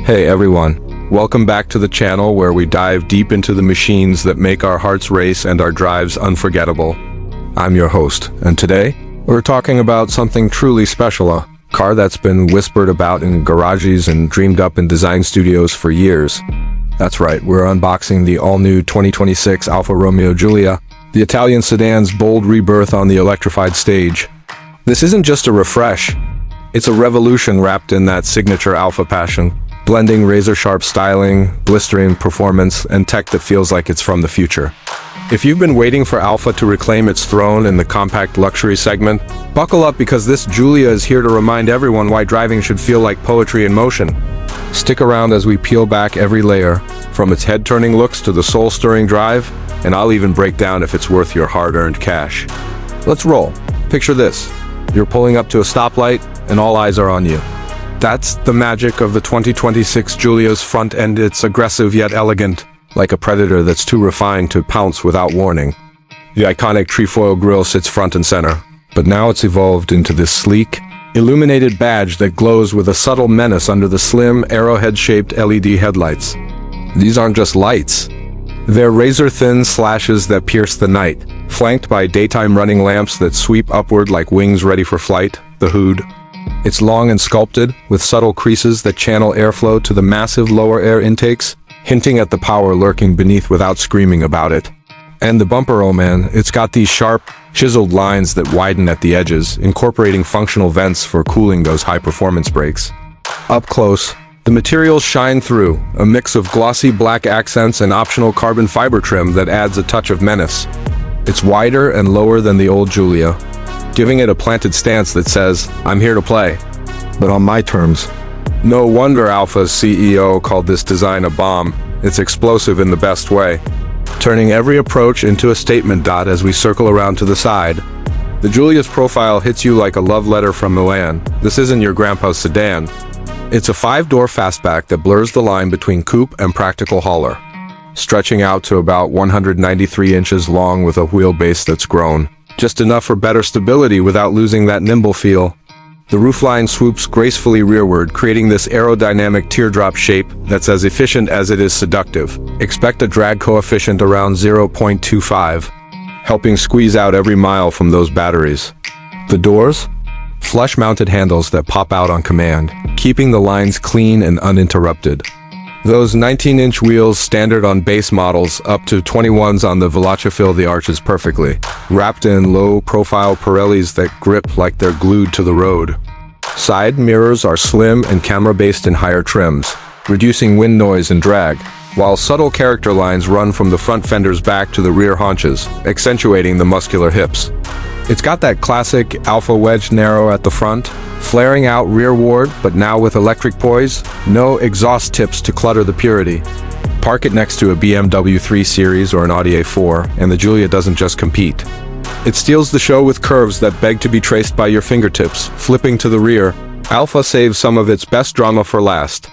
Hey everyone, welcome back to the channel where we dive deep into the machines that make our hearts race and our drives unforgettable. I'm your host, and today, we're talking about something truly special, a car that's been whispered about in garages and dreamed up in design studios for years. That's right, we're unboxing the all-new 2026 Alfa Romeo Giulia, the Italian sedan's bold rebirth on the electrified stage. This isn't just a refresh, it's a revolution wrapped in that signature Alfa passion, blending razor-sharp styling, blistering performance, and tech that feels like it's from the future. If you've been waiting for Alfa to reclaim its throne in the compact luxury segment, buckle up because this Giulia is here to remind everyone why driving should feel like poetry in motion. Stick around as we peel back every layer, from its head-turning looks to the soul-stirring drive, and I'll even break down if it's worth your hard-earned cash. Let's roll. Picture this. You're pulling up to a stoplight, and all eyes are on you. That's the magic of the 2026 Giulia's front end. It's aggressive yet elegant, like a predator that's too refined to pounce without warning. The iconic trefoil grille sits front and center, but now it's evolved into this sleek, illuminated badge that glows with a subtle menace under the slim, arrowhead-shaped LED headlights. These aren't just lights. They're razor-thin slashes that pierce the night, flanked by daytime running lamps that sweep upward like wings ready for flight, the hood. It's long and sculpted, with subtle creases that channel airflow to the massive lower air intakes, hinting at the power lurking beneath without screaming about it. And the bumper, oh man, it's got these sharp, chiseled lines that widen at the edges, incorporating functional vents for cooling those high-performance brakes. Up close, the materials shine through, a mix of glossy black accents and optional carbon fiber trim that adds a touch of menace. It's wider and lower than the old Giulia, giving it a planted stance that says, I'm here to play, but on my terms. No wonder Alfa's CEO called this design a bomb. It's explosive in the best way, turning every approach into a statement dot as we circle around to the side. The Giulia's profile hits you like a love letter from Milan. This isn't your grandpa's sedan. It's a 5-door fastback that blurs the line between coupe and practical hauler, stretching out to about 193 inches long with a wheelbase that's grown, just enough for better stability without losing that nimble feel. The roofline swoops gracefully rearward, creating this aerodynamic teardrop shape that's as efficient as it is seductive. Expect a drag coefficient around 0.25, helping squeeze out every mile from those batteries. The doors? Flush-mounted handles that pop out on command, keeping the lines clean and uninterrupted. Those 19-inch wheels standard on base models up to 21s on the Veloce fill the arches perfectly, wrapped in low-profile Pirellis that grip like they're glued to the road. Side mirrors are slim and camera-based in higher trims, reducing wind noise and drag, while subtle character lines run from the front fenders back to the rear haunches, accentuating the muscular hips. It's got that classic Alfa wedge narrow at the front, flaring out rearward, but now with electric poise, no exhaust tips to clutter the purity. Park it next to a BMW 3 Series or an Audi A4, and the Giulia doesn't just compete. It steals the show with curves that beg to be traced by your fingertips, flipping to the rear. Alfa saves some of its best drama for last.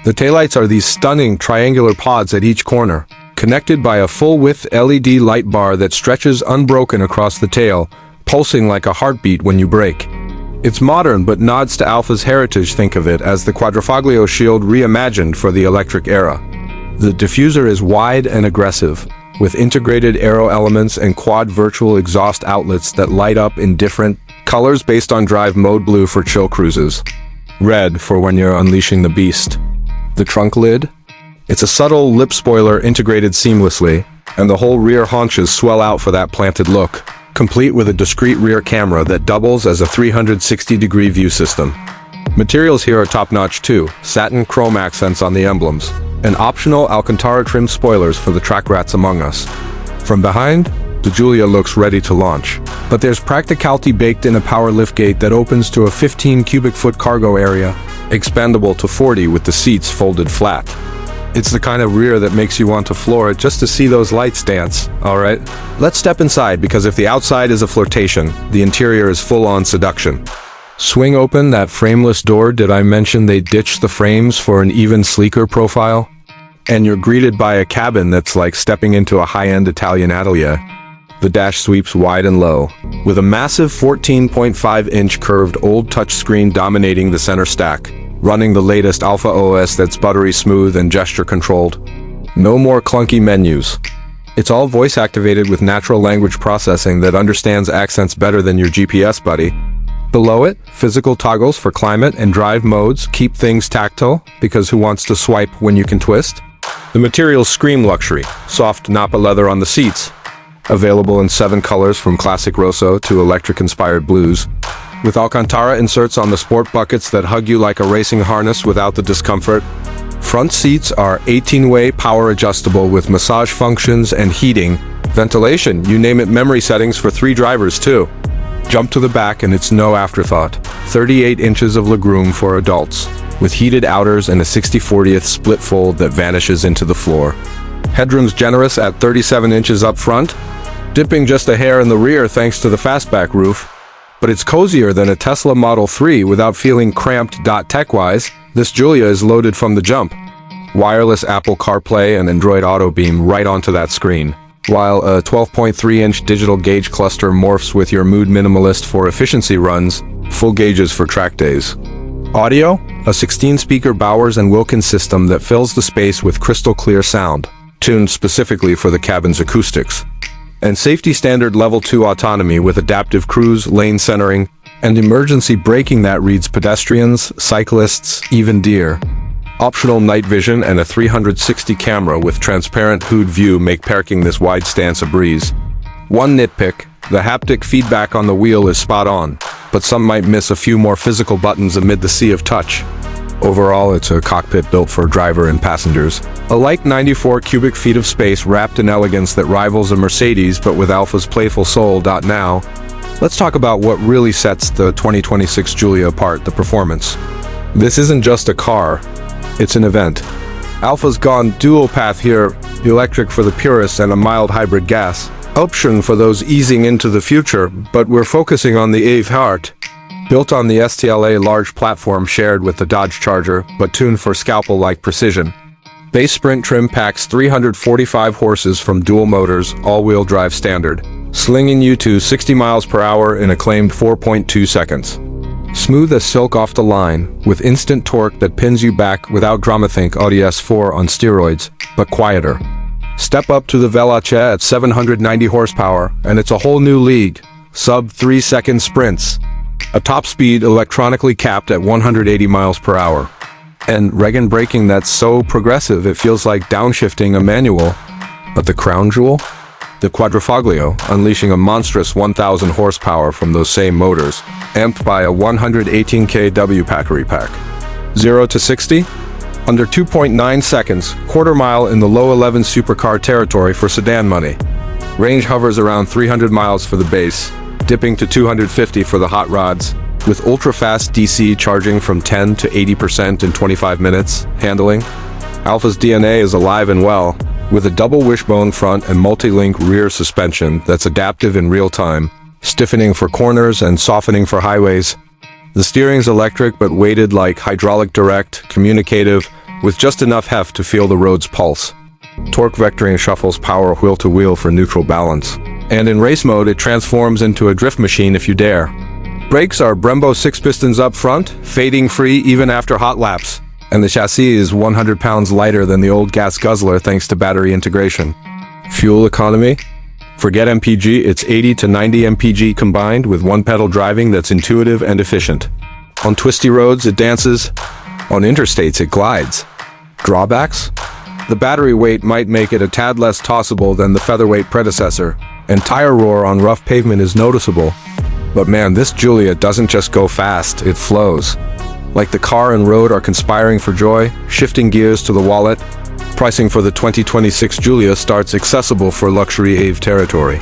The taillights are these stunning triangular pods at each corner, connected by a full-width LED light bar that stretches unbroken across the tail, pulsing like a heartbeat when you brake. It's modern but nods to Alfa's heritage. Think of it as the Quadrifoglio shield reimagined for the electric era. The diffuser is wide and aggressive, with integrated aero elements and quad virtual exhaust outlets that light up in different colors based on drive mode: blue for chill cruises, red for when you're unleashing the beast. The trunk lid? It's a subtle lip spoiler integrated seamlessly, and the whole rear haunches swell out for that planted look, complete with a discrete rear camera that doubles as a 360-degree view system. Materials here are top-notch too, satin chrome accents on the emblems, and optional Alcantara trim spoilers for the track rats among us. From behind, the Giulia looks ready to launch, but there's practicality baked in a power liftgate that opens to a 15 cubic foot cargo area, expandable to 40 with the seats folded flat. It's the kind of rear that makes you want to floor it just to see those lights dance, alright? Let's step inside, because if the outside is a flirtation, the interior is full-on seduction. Swing open that frameless door. Did I mention they ditched the frames for an even sleeker profile? And you're greeted by a cabin that's like stepping into a high-end Italian atelier. The dash sweeps wide and low, with a massive 14.5-inch curved old touchscreen dominating the center stack. running the latest Alpha OS that's buttery smooth and gesture-controlled. No more clunky menus. It's all voice-activated with natural language processing that understands accents better than your GPS buddy. Below it, physical toggles for climate and drive modes keep things tactile, because who wants to swipe when you can twist? The materials scream luxury. Soft Napa leather on the seats. Available in 7 colors from classic rosso to electric-inspired blues. With Alcantara inserts on the sport buckets that hug you like a racing harness without the discomfort. Front seats are 18-way power adjustable with massage functions and heating. Ventilation, you name it, memory settings for 3 drivers too. Jump to the back and it's no afterthought. 38 inches of legroom for adults, with heated outers and a 60/40th split fold that vanishes into the floor. Headroom's generous at 37 inches up front, dipping just a hair in the rear thanks to the fastback roof. But it's cozier than a Tesla Model 3 without feeling cramped. Tech-wise, this Giulia is loaded from the jump. Wireless Apple CarPlay and Android Auto beam right onto that screen, while a 12.3-inch digital gauge cluster morphs with your mood minimalist for efficiency runs, full gauges for track days. Audio, a 16-speaker Bowers & Wilkins system that fills the space with crystal-clear sound, tuned specifically for the cabin's acoustics. And safety standard level 2 autonomy with adaptive cruise, lane centering, and emergency braking that reads pedestrians, cyclists, even deer. Optional night vision and a 360 camera with transparent hood view make parking this wide stance a breeze. One nitpick, the haptic feedback on the wheel is spot on, but some might miss a few more physical buttons amid the sea of touch. Overall, it's a cockpit built for driver and passengers. A light 94 cubic feet of space wrapped in elegance that rivals a Mercedes but with Alfa's playful soul. Now, let's talk about what really sets the 2026 Giulia apart, the performance. This isn't just a car. It's an event. Alfa's gone dual path here, electric for the purists and a mild hybrid gas option for those easing into the future, but we're focusing on the EV heart. Built on the STLA large platform shared with the Dodge Charger, but tuned for scalpel-like precision. Base Sprint trim packs 345 horses from dual motors, all-wheel drive standard, slinging you to 60 miles per hour in a claimed 4.2 seconds. Smooth as silk off the line, with instant torque that pins you back without drama. Think Audi S4 on steroids, but quieter. Step up to the Veloce at 790 horsepower, and it's a whole new league. Sub-3-second sprints. A top speed electronically capped at 180 miles per hour. And reg braking that's so progressive it feels like downshifting a manual. But the crown jewel? The Quadrifoglio, unleashing a monstrous 1,000 horsepower from those same motors, amped by a 118 kW battery pack. 0 to 60? Under 2.9 seconds, quarter mile in the low 11 supercar territory for sedan money. Range hovers around 300 miles for the base, dipping to 250 for the hot rods, with ultra-fast DC charging from 10 to 80% in 25 minutes. Handling? Alfa's DNA is alive and well, with a double wishbone front and multi-link rear suspension that's adaptive in real time, stiffening for corners and softening for highways. The steering's electric but weighted like hydraulic direct, communicative, with just enough heft to feel the road's pulse. Torque vectoring shuffles power wheel to wheel for neutral balance. And in race mode it transforms into a drift machine if you dare. Brakes are Brembo 6 pistons up front, fading free even after hot laps. And the chassis is 100 pounds lighter than the old gas guzzler thanks to battery integration. Fuel economy? Forget MPG, it's 80 to 90 MPG combined with one-pedal driving that's intuitive and efficient. On twisty roads, it dances. On interstates, it glides. Drawbacks? The battery weight might make it a tad less tossable than the featherweight predecessor, and tire roar on rough pavement is noticeable. But man, this Giulia doesn't just go fast, it flows. Like the car and road are conspiring for joy, shifting gears to the wallet. Pricing for the 2026 Giulia starts accessible for luxury AVE territory.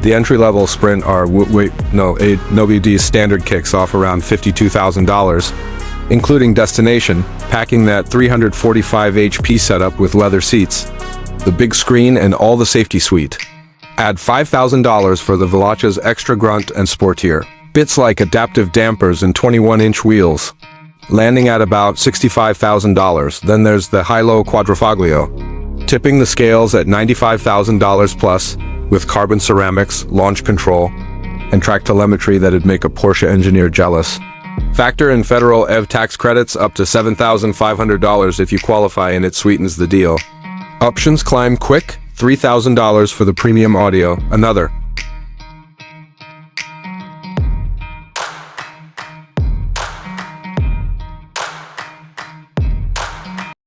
The entry-level Sprint are WD standard kicks off around $52,000, including destination, packing that 345 HP setup with leather seats, the big screen and all the safety suite. Add $5,000 for the Veloce's extra grunt and sportier. Bits like adaptive dampers and 21-inch wheels. Landing at about $65,000. Then there's the high-low Quadrifoglio, tipping the scales at $95,000 plus, with carbon ceramics, launch control, and track telemetry that'd make a Porsche engineer jealous. Factor in federal EV tax credits up to $7,500 if you qualify, and it sweetens the deal. Options climb quick, $3,000 for the premium audio, another